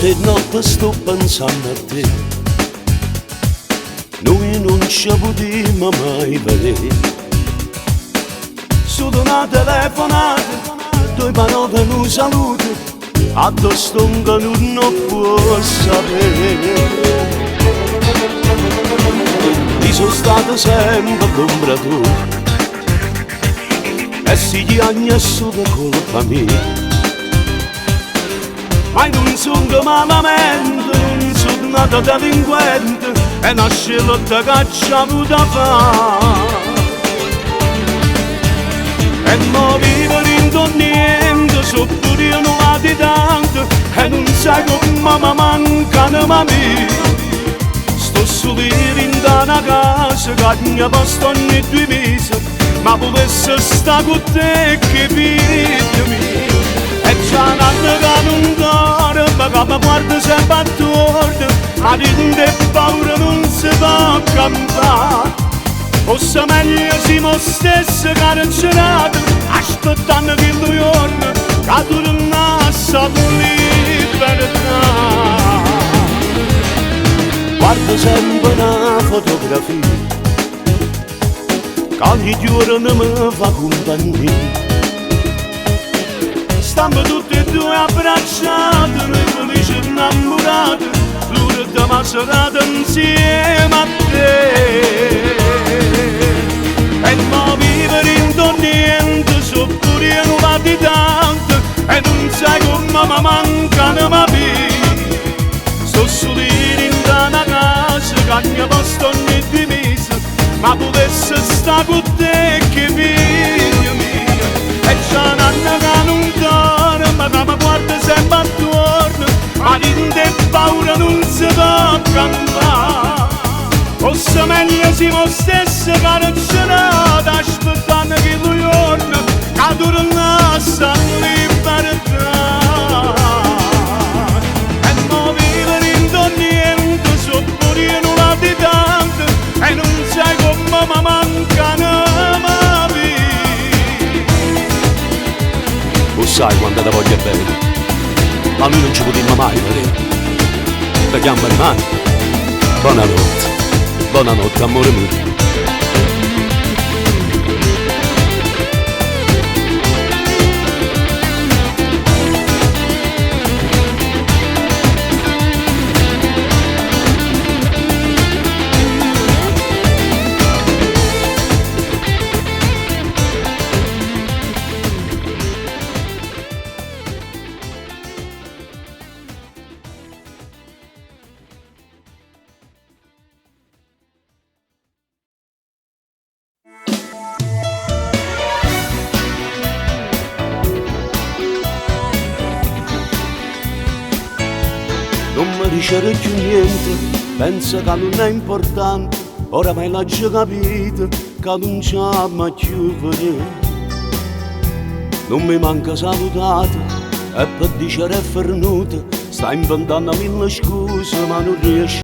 Notte e notte sto pensando a te. Noi non ci potremo mai vedere. Solo una telefonata, due parole non saluto, addosso un che non può sapere. Io sono stato sempre l'ombra tua e si chiama solo colpa mia. Ma non sono malamente, non sono nato delinquente e nasce lotta che ci ha avuto a fare. E non vivere in niente, so pure io non la di tanto e non sai come mi mancano mia. Sto solo in una casa che mi basta ogni 2 mesi, ma volesse stare con te che figlio mio. E già un anno che non dormo, ma che mi guarda sempre attorno, ma di te paura non si può campare. Forse meglio siamo stessi carcerati, aspettando che il giorno che tornasse a libertà. Guardo sempre una fotografia che ogni giorno mi fa compagnia. Stiamo tutti e due abbracciati, noi felici innamorati, l'ultima serata insieme a te. E non vivere in niente, so pure io non va di tanto e non sai come mi mancano ma via. Sto solo in una casa che mi basta ogni 2 mesi, ma potesse stare con te che figlio mio. E già un anno che non dormo, ma che mi guarda sempre attorno, ma di te paura non si può campare. Forse meglio siamo stessi carcerati, aspettando che il giorno che tornasse a libertà. E non vivere in niente, so pure io non la di tanto e non sai come mi mancano ma via. Tu sai quando ti voglio bene, ma noi non ci potremmo mai vedere. Ti chiamo le mani, buonanotte. Buonanotte, amore mio. Non mi dice più niente, pensa che non è importante, oramai l'ho già capito che non c'è mai più vedere. Non mi manca salutato e per dire è fernuto, sta inventando 1000 scuse ma non riesce.